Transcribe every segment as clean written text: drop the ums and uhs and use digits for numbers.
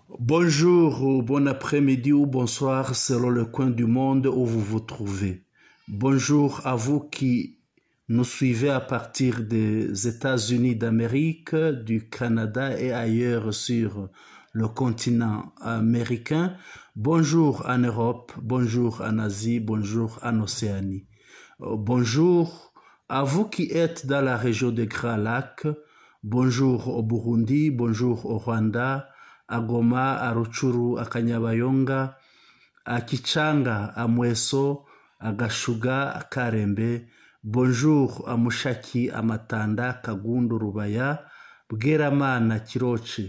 Bonjour ou bon après-midi ou bonsoir selon le coin du monde où vous vous trouvez. Bonjour à vous qui nous suivez à partir des États-Unis d'Amérique, du Canada et ailleurs sur le continent américain. Bonjour en Europe, bonjour en Asie, bonjour en Océanie. Bonjour à vous qui êtes dans la région des Grands Lacs. Bonjour au Burundi, bonjour au Rwanda, à Goma, à Rutshuru, à Kanyabayonga, à Kichanga, à Mweso, à Gashuga, à Karembe. Bonjour à Mushaki, à Matanda, Kagundu, Rubaya, Bweramana, Kiroche.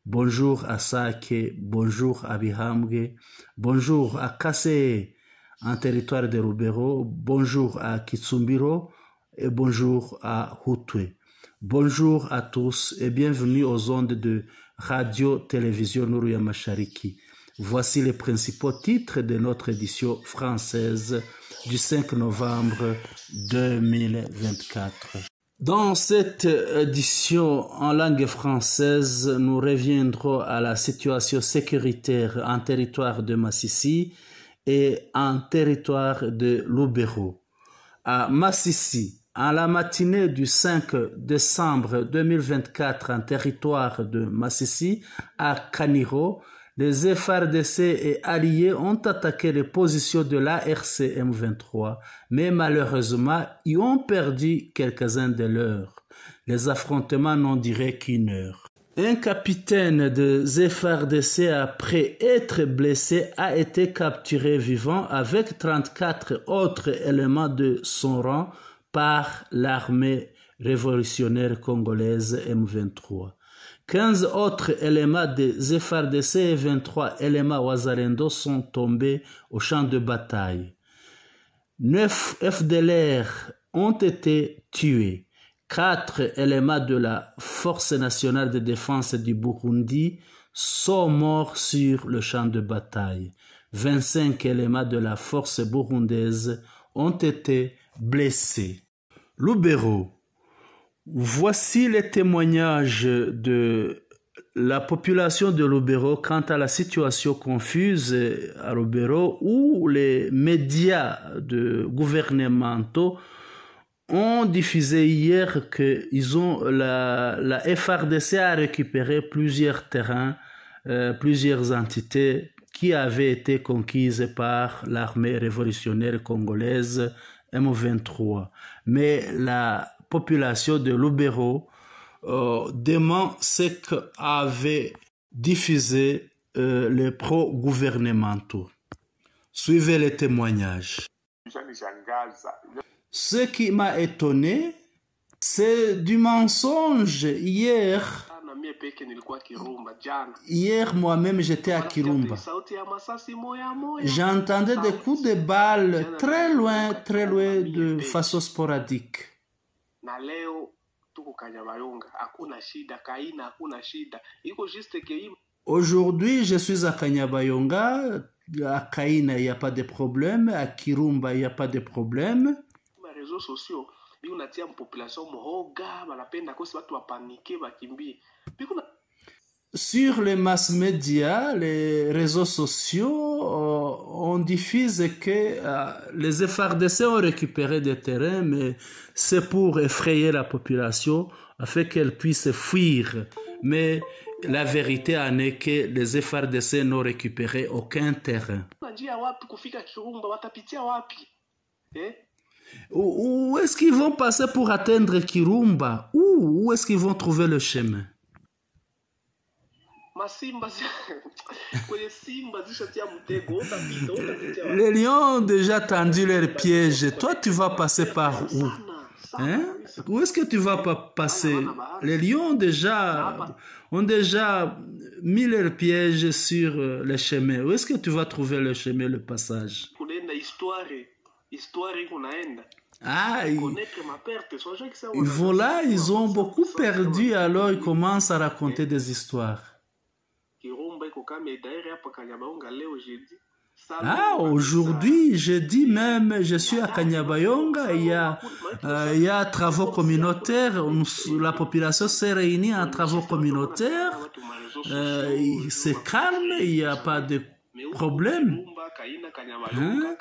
Bonjour à Sake, bonjour à Bihambwe, bonjour à Kase, en territoire de Rubero, bonjour à Kitsumbiro et bonjour à Hutwe. Bonjour à tous et bienvenue aux ondes de Radio-Télévision Nourou Mashariki. Voici les principaux titres de notre édition française du 5 novembre 2024. Dans cette édition en langue française, nous reviendrons à la situation sécuritaire en territoire de Massissi et en territoire de Lubero. À Massissi, en la matinée du 5 décembre 2024 en territoire de Massissi, à Kaniro, les FARDC et alliés ont attaqué les positions de l'ARC M23, mais malheureusement, ils ont perdu quelques-uns de leurs. Les affrontements n'ont duré qu'une heure. Un capitaine des FARDC, après être blessé, a été capturé vivant avec 34 autres éléments de son rang par l'armée révolutionnaire congolaise M23. 15 autres éléments des FARDC et 23 éléments Wazalendo sont tombés au champ de bataille. 9 FDLR ont été tués. 4 éléments de la Force nationale de défense du Burundi sont morts sur le champ de bataille. 25 éléments de la force burundaise ont été blessés. Lubero. Voici les témoignages de la population de Lubero quant à la situation confuse à Lubero où les médias gouvernementaux ont diffusé hier que la FARDC a récupéré plusieurs terrains, plusieurs entités qui avaient été conquises par l'armée révolutionnaire congolaise M23. Mais la population de Lubero demande ce qu'avaient diffusé les pro-gouvernementaux. Suivez les témoignages. Ce qui m'a étonné, c'est du mensonge. Hier, moi-même, j'étais à Kirumba. J'entendais des coups de balles très loin, de façon sporadique. Aujourd'hui, je suis à Kanyabayonga. À Kaina, il n'y a pas de problème. À Kirumba, il n'y a pas de problème. Sur les mass médias, les réseaux sociaux, on diffuse que les FARDC ont récupéré des terrains, mais c'est pour effrayer la population afin qu'elle puisse fuir. Mais la vérité en est que les FARDC n'ont récupéré aucun terrain. Où est-ce qu'ils vont passer pour atteindre Kirumba? Où est-ce qu'ils vont trouver le chemin? Les lions ont déjà tendu leurs pièges. Toi, tu vas passer par où? Hein? Où est-ce que tu vas passer? Les lions ont déjà mis leurs pièges sur le chemin. Où est-ce que tu vas trouver le chemin, le passage? Voilà, ils ont beaucoup perdu, alors ils commencent à raconter des histoires. Aujourd'hui, jeudi même, je suis à Kanyabayonga, il y a travaux communautaires, la population s'est réunie en travaux communautaires c'est calme, il n'y a pas de problème. Hein?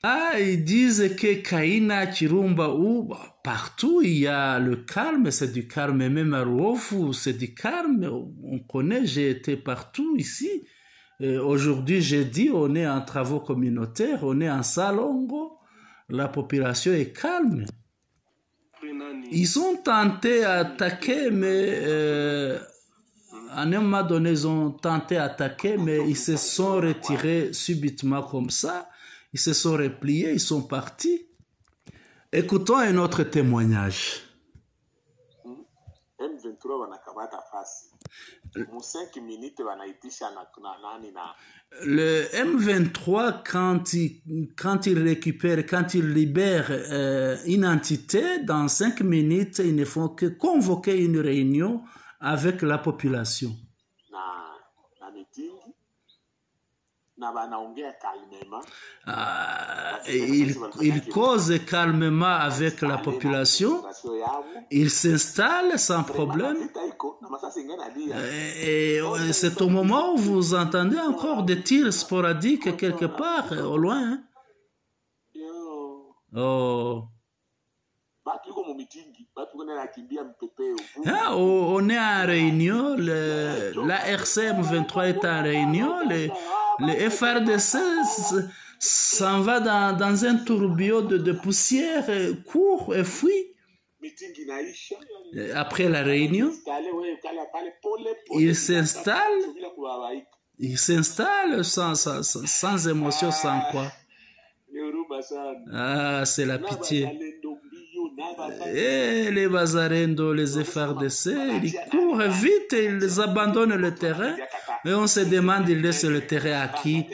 Ah, ils disent que Kaina, Kirumba, ou partout il y a le calme, c'est du calme, même à Ruofu, c'est du calme, on connaît, j'ai été partout ici. Aujourd'hui, j'ai dit, on est en travaux communautaires, on est en Salongo, la population est calme. Ils ont tenté d'attaquer, mais à un moment donné, ils ont tenté d'attaquer, mais ils se sont retirés subitement comme ça. Ils se sont repliés, ils sont partis. Écoutons un autre témoignage. Le M23, quand il récupère, quand il libère une entité, dans 5 minutes, ils ne font que convoquer une réunion avec la population. Il cause calmement avec la population, il s'installe sans problème, et c'est au moment où vous entendez encore des tirs sporadiques quelque part au loin. Hein? Oh. Ah, on est en réunion, la RCM 23 est en réunion, le FRDC s'en va dans un tourbillon de poussière, court et fuit. Après la réunion, il s'installe sans émotion, sans quoi. Ah, c'est la pitié. Et les Bazarendo, les FRDC, ils courent vite, ils abandonnent le terrain et on se demande, ils laissent le terrain à qui?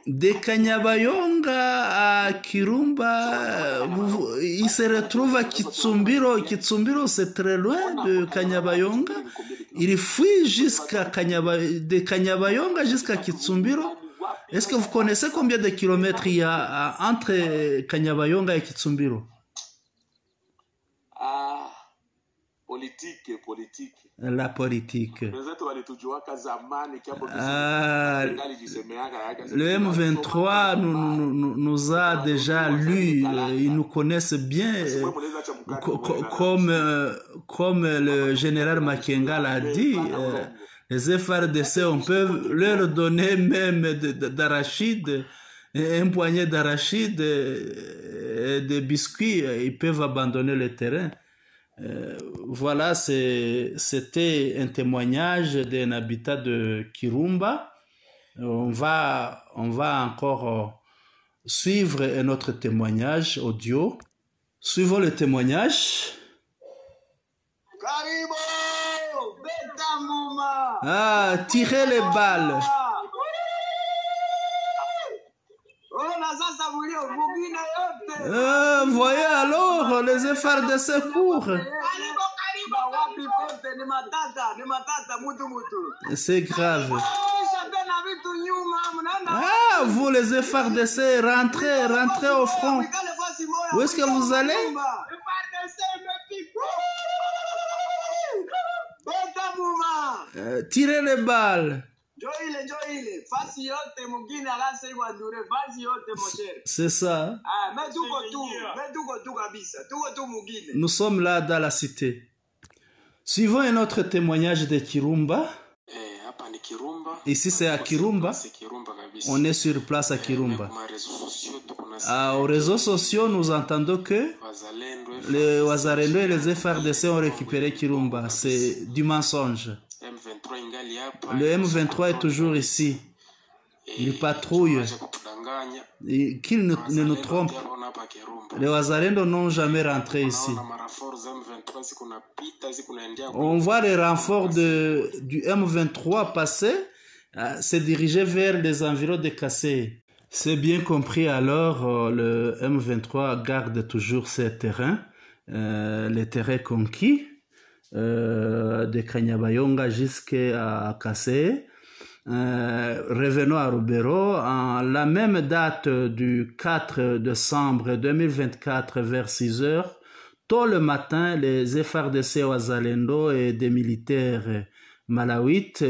De Kanyabayonga à Kirumba, il se retrouve à Kitsumbiro. Kitsumbiro, c'est très loin de Kanyabayonga. Il fuit de Kanyabayonga jusqu'à Kitsumbiro. Est-ce que vous connaissez combien de kilomètres il y a entre Kanyabayonga et Kitsumbiro? Politique. La politique. Le M23 nous a déjà lu, ils nous connaissent bien, comme le général Makenga l'a dit, les FRDC, on peut leur donner même d'arachide, un poignet d'arachide, de biscuits, ils peuvent abandonner le terrain. Voilà, c'était un témoignage d'un habitat de Kirumba. On va encore suivre un autre témoignage audio. Suivons le témoignage. Ah, tirez les balles. Voyez alors, les FRDC courent. C'est grave. Ah, vous les FRDC, rentrez au front. Où est-ce que vous allez? Tirez les balles. C'est ça. Nous sommes là dans la cité. Suivons un autre témoignage de Kirumba. Ici c'est à Kirumba. On est sur place à Kirumba. Aux réseaux sociaux, nous entendons que les Wazarendo et les FRDC ont récupéré Kirumba. C'est du mensonge. Le M23 est toujours ici. Il patrouille. Qu'il ne nous trompe. Les Wazarendo n'ont jamais rentré ici. On voit les renforts du M23 passer, se diriger vers les environs de Kassé. C'est bien compris alors, le M23 garde toujours ses terrains, les terrains conquis, de Kanyabayonga jusqu'à Kassé. Revenons à Rubero. En la même date du 4 décembre 2024 vers 6 heures, tôt le matin, les FARDC Wazalendo et des militaires malawites,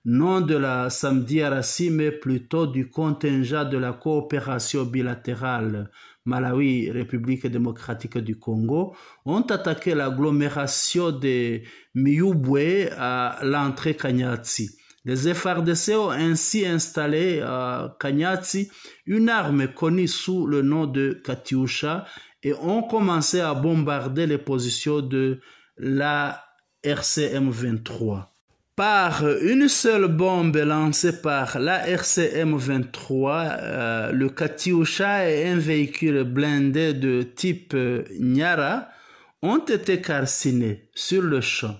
non de la Samedi Arasi, mais plutôt du contingent de la coopération bilatérale Malawi-République démocratique du Congo, ont attaqué l'agglomération de Miyubwe à l'entrée Kanyatsi. Les FARDC ont ainsi installé à Kanyatsi une arme connue sous le nom de Katyusha et ont commencé à bombarder les positions de la RCM 23. Par une seule bombe lancée par la RCM 23, le Katyusha et un véhicule blindé de type Nyara ont été calcinés sur le champ.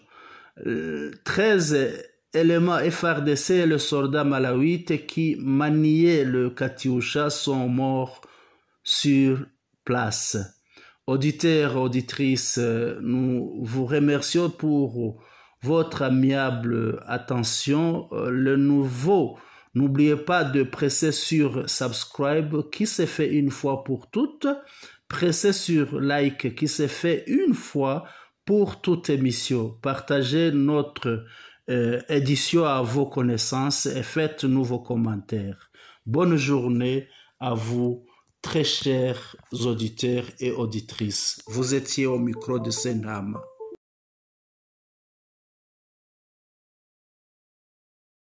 13 éléments FARDC et le soldat malawite qui maniaient le Katyusha sont morts sur place. Auditeurs, auditrices, nous vous remercions pour votre amiable attention. Le nouveau, n'oubliez pas de presser sur subscribe qui s'est fait une fois pour toutes. Pressez sur like qui s'est fait une fois pour toute émission. Partagez notre édition à vos connaissances et faites-nous vos commentaires. Bonne journée à vous, très chers auditeurs et auditrices. Vous étiez au micro de Senhama.